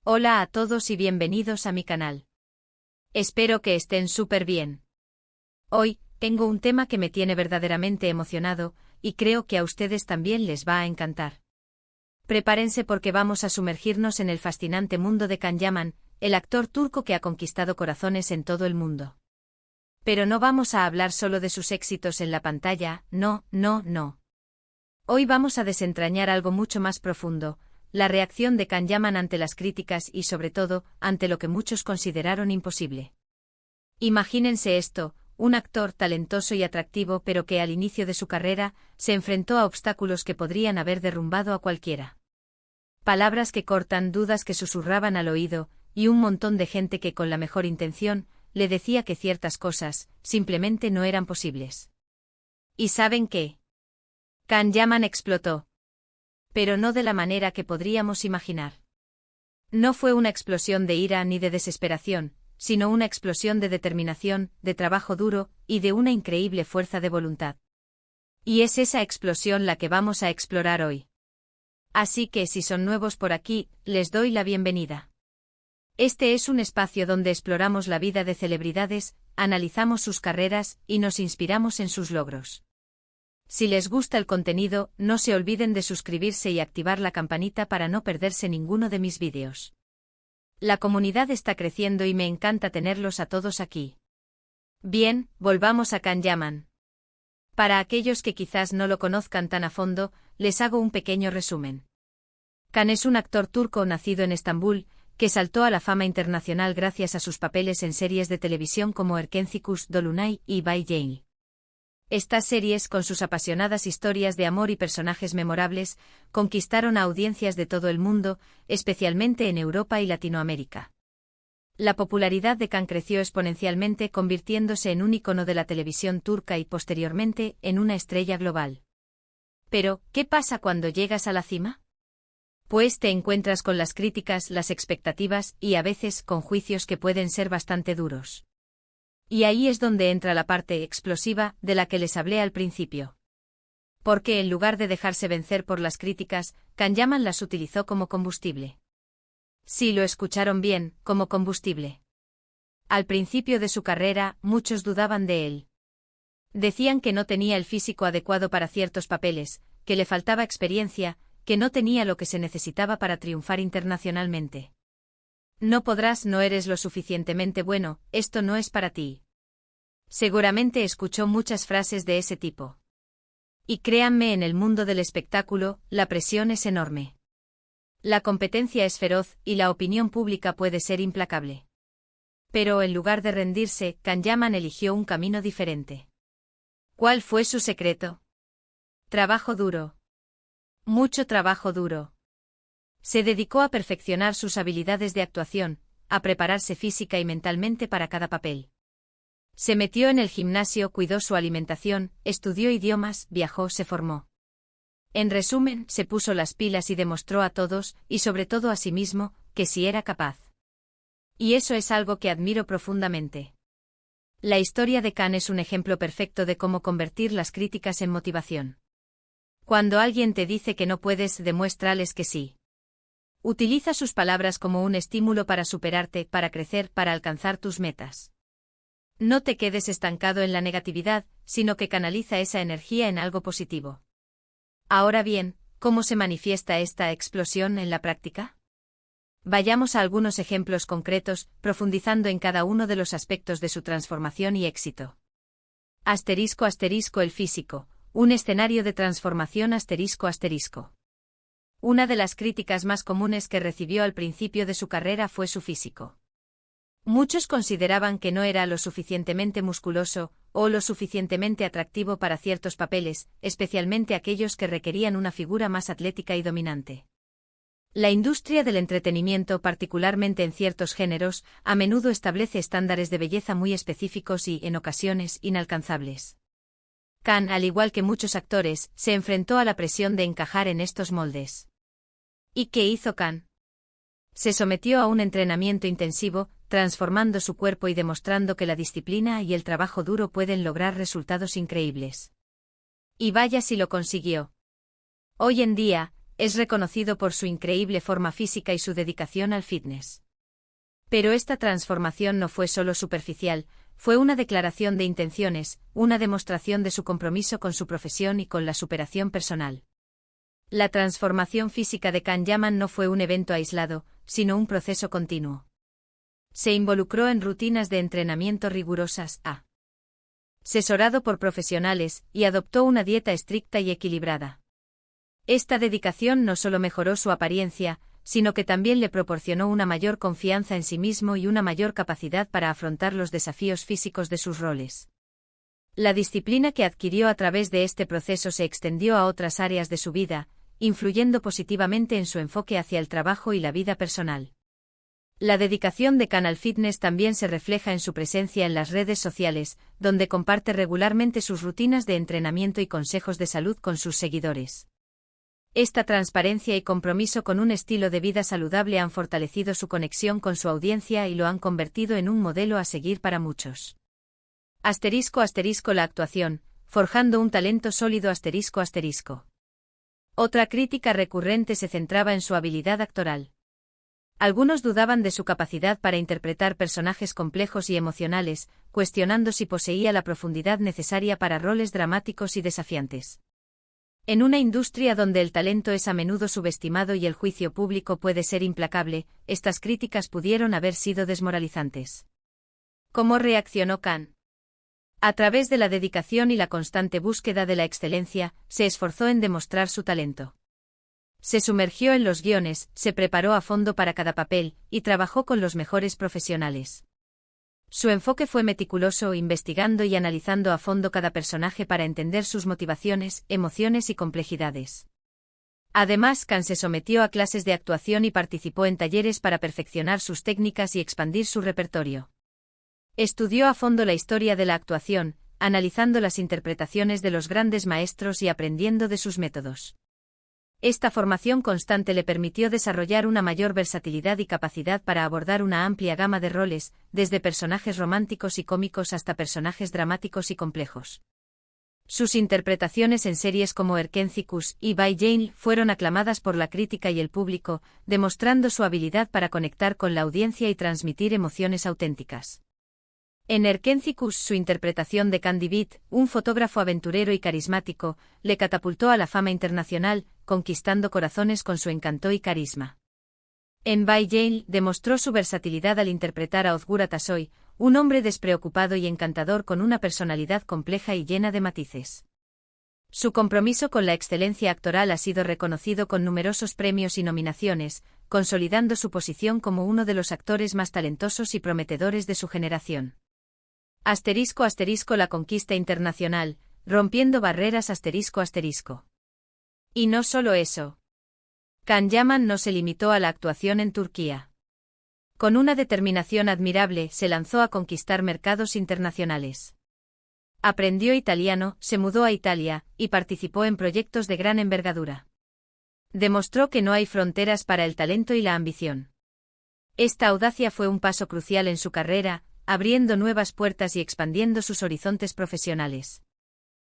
Hola a todos y bienvenidos a mi canal. Espero que estén súper bien. Hoy, tengo un tema que me tiene verdaderamente emocionado, y creo que a ustedes también les va a encantar. Prepárense porque vamos a sumergirnos en el fascinante mundo de Can Yaman, el actor turco que ha conquistado corazones en todo el mundo. Pero no vamos a hablar solo de sus éxitos en la pantalla, no. Hoy vamos a desentrañar algo mucho más profundo, la reacción de Can Yaman ante las críticas y sobre todo, ante lo que muchos consideraron imposible. Imagínense esto, un actor talentoso y atractivo pero que al inicio de su carrera, se enfrentó a obstáculos que podrían haber derrumbado a cualquiera. Palabras que cortan, dudas que susurraban al oído, y un montón de gente que con la mejor intención, le decía que ciertas cosas, simplemente no eran posibles. ¿Y saben qué? Can Yaman explotó. Pero no de la manera que podríamos imaginar. No fue una explosión de ira ni de desesperación, sino una explosión de determinación, de trabajo duro, y de una increíble fuerza de voluntad. Y es esa explosión la que vamos a explorar hoy. Así que si son nuevos por aquí, les doy la bienvenida. Este es un espacio donde exploramos la vida de celebridades, analizamos sus carreras y nos inspiramos en sus logros. Si les gusta el contenido, no se olviden de suscribirse y activar la campanita para no perderse ninguno de mis vídeos. La comunidad está creciendo y me encanta tenerlos a todos aquí. Bien, volvamos a Can Yaman. Para aquellos que quizás no lo conozcan tan a fondo, les hago un pequeño resumen. Can es un actor turco nacido en Estambul, que saltó a la fama internacional gracias a sus papeles en series de televisión como Erkencikus, Dolunay y Bay Jane. Estas series, con sus apasionadas historias de amor y personajes memorables, conquistaron a audiencias de todo el mundo, especialmente en Europa y Latinoamérica. La popularidad de Can creció exponencialmente, convirtiéndose en un ícono de la televisión turca y posteriormente en una estrella global. Pero, ¿qué pasa cuando llegas a la cima? Pues te encuentras con las críticas, las expectativas y a veces con juicios que pueden ser bastante duros. Y ahí es donde entra la parte explosiva de la que les hablé al principio. Porque en lugar de dejarse vencer por las críticas, Can Yaman las utilizó como combustible. Sí, lo escucharon bien, como combustible. Al principio de su carrera, muchos dudaban de él. Decían que no tenía el físico adecuado para ciertos papeles, que le faltaba experiencia, que no tenía lo que se necesitaba para triunfar internacionalmente. No podrás, no eres lo suficientemente bueno, esto no es para ti. Seguramente escuchó muchas frases de ese tipo. Y créanme, en el mundo del espectáculo, la presión es enorme. La competencia es feroz y la opinión pública puede ser implacable. Pero en lugar de rendirse, Can Yaman eligió un camino diferente. ¿Cuál fue su secreto? Trabajo duro. Mucho trabajo duro. Se dedicó a perfeccionar sus habilidades de actuación, a prepararse física y mentalmente para cada papel. Se metió en el gimnasio, cuidó su alimentación, estudió idiomas, viajó, se formó. En resumen, se puso las pilas y demostró a todos, y sobre todo a sí mismo, que sí era capaz. Y eso es algo que admiro profundamente. La historia de Can es un ejemplo perfecto de cómo convertir las críticas en motivación. Cuando alguien te dice que no puedes, demuéstrales que sí. Utiliza sus palabras como un estímulo para superarte, para crecer, para alcanzar tus metas. No te quedes estancado en la negatividad, sino que canaliza esa energía en algo positivo. Ahora bien, ¿cómo se manifiesta esta explosión en la práctica? Vayamos a algunos ejemplos concretos, profundizando en cada uno de los aspectos de su transformación y éxito. *** El físico, un escenario de transformación ***. Una de las críticas más comunes que recibió al principio de su carrera fue su físico. Muchos consideraban que no era lo suficientemente musculoso, o lo suficientemente atractivo para ciertos papeles, especialmente aquellos que requerían una figura más atlética y dominante. La industria del entretenimiento, particularmente en ciertos géneros, a menudo establece estándares de belleza muy específicos y, en ocasiones, inalcanzables. Can, al igual que muchos actores, se enfrentó a la presión de encajar en estos moldes. ¿Y qué hizo Can? Se sometió a un entrenamiento intensivo, transformando su cuerpo y demostrando que la disciplina y el trabajo duro pueden lograr resultados increíbles. Y vaya si lo consiguió. Hoy en día, es reconocido por su increíble forma física y su dedicación al fitness. Pero esta transformación no fue solo superficial, fue una declaración de intenciones, una demostración de su compromiso con su profesión y con la superación personal. La transformación física de Can Yaman no fue un evento aislado, sino un proceso continuo. Se involucró en rutinas de entrenamiento rigurosas, asesorado por profesionales, y adoptó una dieta estricta y equilibrada. Esta dedicación no solo mejoró su apariencia, sino que también le proporcionó una mayor confianza en sí mismo y una mayor capacidad para afrontar los desafíos físicos de sus roles. La disciplina que adquirió a través de este proceso se extendió a otras áreas de su vida, influyendo positivamente en su enfoque hacia el trabajo y la vida personal. La dedicación de Can al fitness también se refleja en su presencia en las redes sociales, donde comparte regularmente sus rutinas de entrenamiento y consejos de salud con sus seguidores. Esta transparencia y compromiso con un estilo de vida saludable han fortalecido su conexión con su audiencia y lo han convertido en un modelo a seguir para muchos. *** La actuación, forjando un talento sólido. *** Otra crítica recurrente se centraba en su habilidad actoral. Algunos dudaban de su capacidad para interpretar personajes complejos y emocionales, cuestionando si poseía la profundidad necesaria para roles dramáticos y desafiantes. En una industria donde el talento es a menudo subestimado y el juicio público puede ser implacable, estas críticas pudieron haber sido desmoralizantes. ¿Cómo reaccionó Can? A través de la dedicación y la constante búsqueda de la excelencia, se esforzó en demostrar su talento. Se sumergió en los guiones, se preparó a fondo para cada papel, y trabajó con los mejores profesionales. Su enfoque fue meticuloso, investigando y analizando a fondo cada personaje para entender sus motivaciones, emociones y complejidades. Además, Can se sometió a clases de actuación y participó en talleres para perfeccionar sus técnicas y expandir su repertorio. Estudió a fondo la historia de la actuación, analizando las interpretaciones de los grandes maestros y aprendiendo de sus métodos. Esta formación constante le permitió desarrollar una mayor versatilidad y capacidad para abordar una amplia gama de roles, desde personajes románticos y cómicos hasta personajes dramáticos y complejos. Sus interpretaciones en series como Erkencikus y By Jane fueron aclamadas por la crítica y el público, demostrando su habilidad para conectar con la audiencia y transmitir emociones auténticas. En Erkencikus, su interpretación de Can David, un fotógrafo aventurero y carismático, le catapultó a la fama internacional, conquistando corazones con su encanto y carisma. En By Jane, demostró su versatilidad al interpretar a Ozgur Atasoy, un hombre despreocupado y encantador con una personalidad compleja y llena de matices. Su compromiso con la excelencia actoral ha sido reconocido con numerosos premios y nominaciones, consolidando su posición como uno de los actores más talentosos y prometedores de su generación. *** La conquista internacional, rompiendo barreras. *** Y no solo eso. Can Yaman no se limitó a la actuación en Turquía. Con una determinación admirable, se lanzó a conquistar mercados internacionales. Aprendió italiano, se mudó a Italia, y participó en proyectos de gran envergadura. Demostró que no hay fronteras para el talento y la ambición. Esta audacia fue un paso crucial en su carrera, abriendo nuevas puertas y expandiendo sus horizontes profesionales.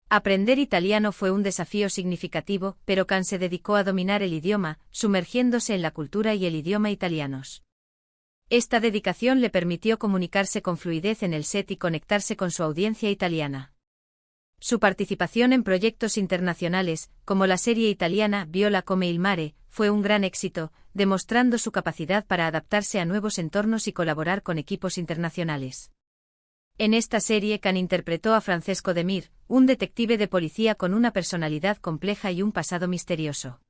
Aprender italiano fue un desafío significativo, pero Can se dedicó a dominar el idioma, sumergiéndose en la cultura y el idioma italianos. Esta dedicación le permitió comunicarse con fluidez en el set y conectarse con su audiencia italiana. Su participación en proyectos internacionales, como la serie italiana Viola come il mare, fue un gran éxito, demostrando su capacidad para adaptarse a nuevos entornos y colaborar con equipos internacionales. En esta serie Can interpretó a Francesco De Mir, un detective de policía con una personalidad compleja y un pasado misterioso.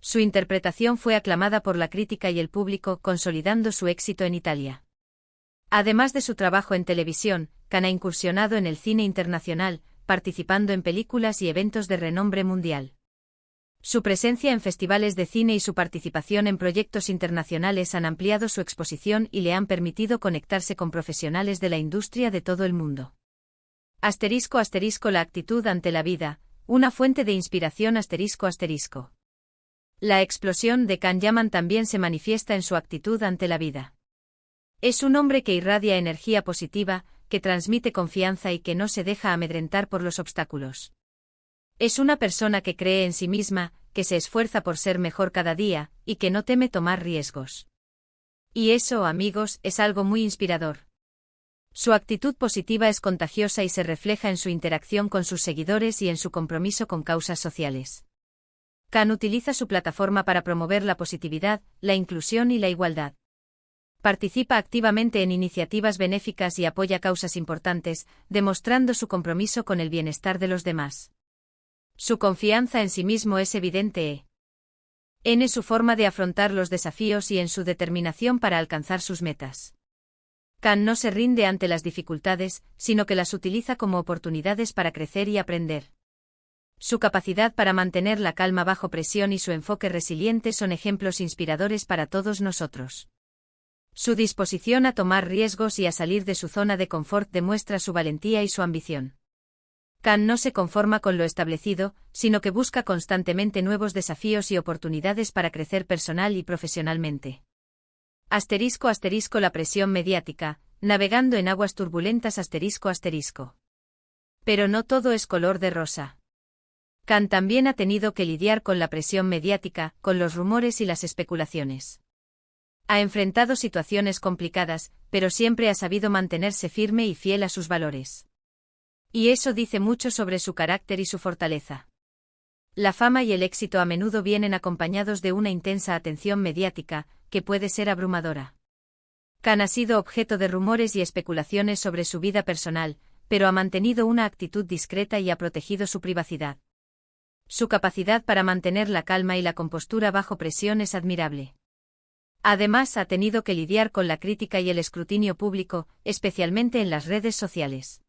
Su interpretación fue aclamada por la crítica y el público, consolidando su éxito en Italia. Además de su trabajo en televisión, Can ha incursionado en el cine internacional, participando en películas y eventos de renombre mundial. Su presencia en festivales de cine y su participación en proyectos internacionales han ampliado su exposición y le han permitido conectarse con profesionales de la industria de todo el mundo. *** La actitud ante la vida, una fuente de inspiración. *** La explosión de Can Yaman también se manifiesta en su actitud ante la vida. Es un hombre que irradia energía positiva, que transmite confianza y que no se deja amedrentar por los obstáculos. Es una persona que cree en sí misma, que se esfuerza por ser mejor cada día, y que no teme tomar riesgos. Y eso, amigos, es algo muy inspirador. Su actitud positiva es contagiosa y se refleja en su interacción con sus seguidores y en su compromiso con causas sociales. Khan utiliza su plataforma para promover la positividad, la inclusión y la igualdad. Participa activamente en iniciativas benéficas y apoya causas importantes, demostrando su compromiso con el bienestar de los demás. Su confianza en sí mismo es evidente en su forma de afrontar los desafíos y en su determinación para alcanzar sus metas. Khan no se rinde ante las dificultades, sino que las utiliza como oportunidades para crecer y aprender. Su capacidad para mantener la calma bajo presión y su enfoque resiliente son ejemplos inspiradores para todos nosotros. Su disposición a tomar riesgos y a salir de su zona de confort demuestra su valentía y su ambición. Khan no se conforma con lo establecido, sino que busca constantemente nuevos desafíos y oportunidades para crecer personal y profesionalmente. *** La presión mediática, navegando en aguas turbulentas ***. Pero no todo es color de rosa. Khan también ha tenido que lidiar con la presión mediática, con los rumores y las especulaciones. Ha enfrentado situaciones complicadas, pero siempre ha sabido mantenerse firme y fiel a sus valores. Y eso dice mucho sobre su carácter y su fortaleza. La fama y el éxito a menudo vienen acompañados de una intensa atención mediática, que puede ser abrumadora. Khan ha sido objeto de rumores y especulaciones sobre su vida personal, pero ha mantenido una actitud discreta y ha protegido su privacidad. Su capacidad para mantener la calma y la compostura bajo presión es admirable. Además, ha tenido que lidiar con la crítica y el escrutinio público, especialmente en las redes sociales.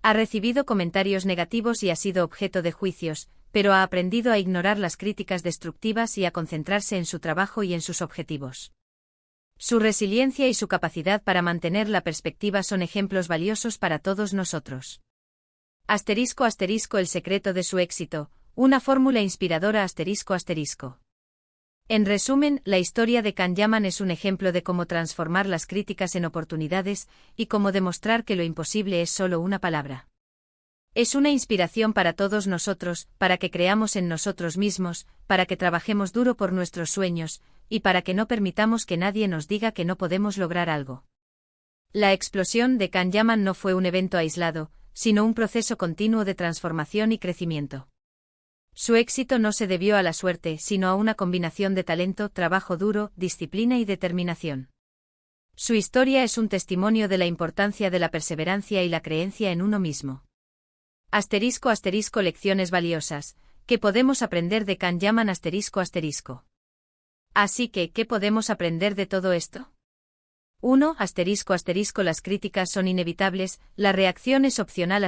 Ha recibido comentarios negativos y ha sido objeto de juicios, pero ha aprendido a ignorar las críticas destructivas y a concentrarse en su trabajo y en sus objetivos. Su resiliencia y su capacidad para mantener la perspectiva son ejemplos valiosos para todos nosotros. ***, el secreto de su éxito, una fórmula inspiradora ***. En resumen, la historia de Khan Yaman es un ejemplo de cómo transformar las críticas en oportunidades y cómo demostrar que lo imposible es solo una palabra. Es una inspiración para todos nosotros, para que creamos en nosotros mismos, para que trabajemos duro por nuestros sueños, y para que no permitamos que nadie nos diga que no podemos lograr algo. La explosión de Khan Yaman no fue un evento aislado, sino un proceso continuo de transformación y crecimiento. Su éxito no se debió a la suerte, sino a una combinación de talento, trabajo duro, disciplina y determinación. Su historia es un testimonio de la importancia de la perseverancia y la creencia en uno mismo. ***, lecciones valiosas, que podemos aprender de Khan Yaman ***. Así que, ¿qué podemos aprender de todo esto? 1. Las críticas son inevitables, la reacción es opcional ***.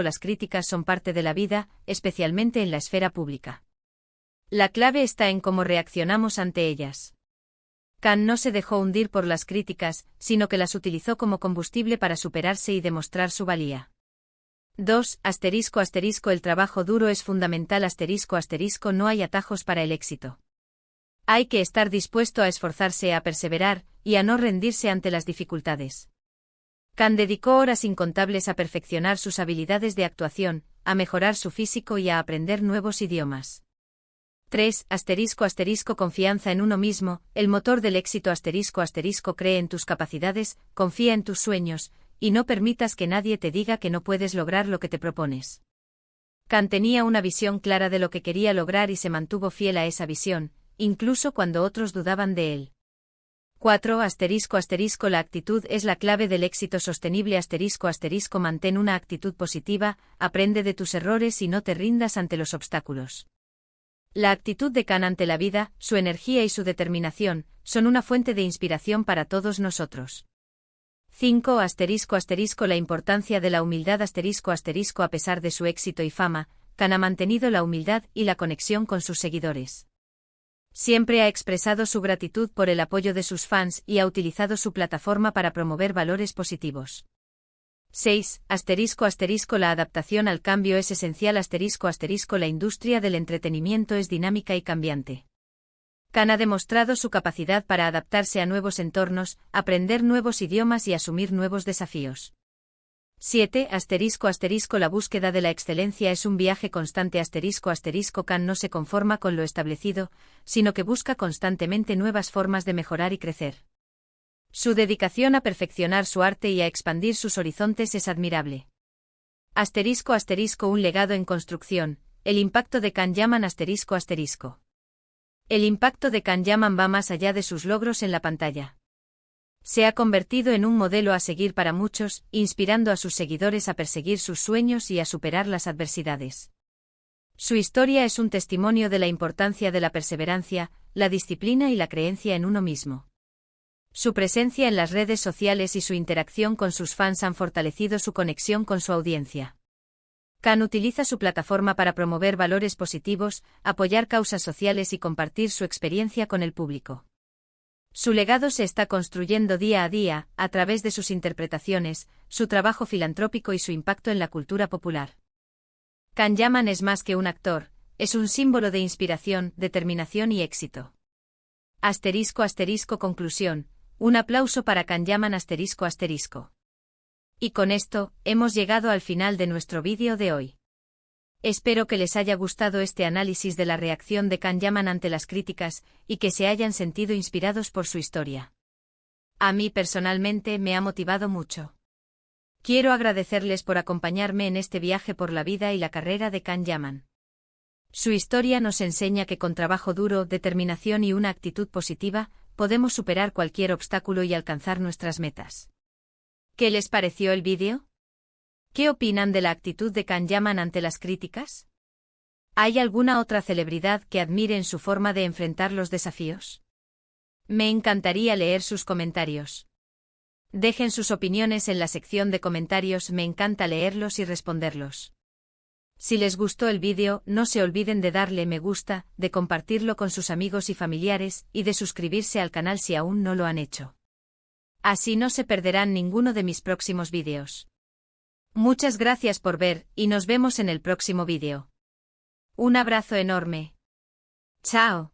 Las críticas son parte de la vida, especialmente en la esfera pública. La clave está en cómo reaccionamos ante ellas. Khan no se dejó hundir por las críticas, sino que las utilizó como combustible para superarse y demostrar su valía. 2. El trabajo duro es fundamental ***. No hay atajos para el éxito. Hay que estar dispuesto a esforzarse, a perseverar, y a no rendirse ante las dificultades. Khan dedicó horas incontables a perfeccionar sus habilidades de actuación, a mejorar su físico y a aprender nuevos idiomas. 3. Confianza en uno mismo, el motor del éxito ***. Cree en tus capacidades, confía en tus sueños, y no permitas que nadie te diga que no puedes lograr lo que te propones. Khan tenía una visión clara de lo que quería lograr y se mantuvo fiel a esa visión, incluso cuando otros dudaban de él. 4. La actitud es la clave del éxito sostenible ***. Mantén una actitud positiva, aprende de tus errores y no te rindas ante los obstáculos. La actitud de Khan ante la vida, su energía y su determinación, son una fuente de inspiración para todos nosotros. 5. La importancia de la humildad ***. A pesar de su éxito y fama, Khan ha mantenido la humildad y la conexión con sus seguidores. Siempre ha expresado su gratitud por el apoyo de sus fans y ha utilizado su plataforma para promover valores positivos. 6. La adaptación al cambio es esencial ***. La industria del entretenimiento es dinámica y cambiante. Khan ha demostrado su capacidad para adaptarse a nuevos entornos, aprender nuevos idiomas y asumir nuevos desafíos. 7. La búsqueda de la excelencia es un viaje constante. Khan no se conforma con lo establecido, sino que busca constantemente nuevas formas de mejorar y crecer. Su dedicación a perfeccionar su arte y a expandir sus horizontes es admirable. Un legado en construcción. El impacto de Khan Yaman. El impacto de Khan Yaman va más allá de sus logros en la pantalla. Se ha convertido en un modelo a seguir para muchos, inspirando a sus seguidores a perseguir sus sueños y a superar las adversidades. Su historia es un testimonio de la importancia de la perseverancia, la disciplina y la creencia en uno mismo. Su presencia en las redes sociales y su interacción con sus fans han fortalecido su conexión con su audiencia. Khan utiliza su plataforma para promover valores positivos, apoyar causas sociales y compartir su experiencia con el público. Su legado se está construyendo día a día, a través de sus interpretaciones, su trabajo filantrópico y su impacto en la cultura popular. Khan Yaman es más que un actor, es un símbolo de inspiración, determinación y éxito. Conclusión. Un aplauso para Khan Yaman. Y con esto, hemos llegado al final de nuestro vídeo de hoy. Espero que les haya gustado este análisis de la reacción de Khan Yaman ante las críticas, y que se hayan sentido inspirados por su historia. A mí personalmente me ha motivado mucho. Quiero agradecerles por acompañarme en este viaje por la vida y la carrera de Khan Yaman. Su historia nos enseña que con trabajo duro, determinación y una actitud positiva, podemos superar cualquier obstáculo y alcanzar nuestras metas. ¿Qué les pareció el vídeo? ¿Qué opinan de la actitud de Khan Yaman ante las críticas? ¿Hay alguna otra celebridad que admiren su forma de enfrentar los desafíos? Me encantaría leer sus comentarios. Dejen sus opiniones en la sección de comentarios, me encanta leerlos y responderlos. Si les gustó el vídeo, no se olviden de darle me gusta, de compartirlo con sus amigos y familiares, y de suscribirse al canal si aún no lo han hecho. Así no se perderán ninguno de mis próximos vídeos. Muchas gracias por ver, y nos vemos en el próximo vídeo. Un abrazo enorme. Chao.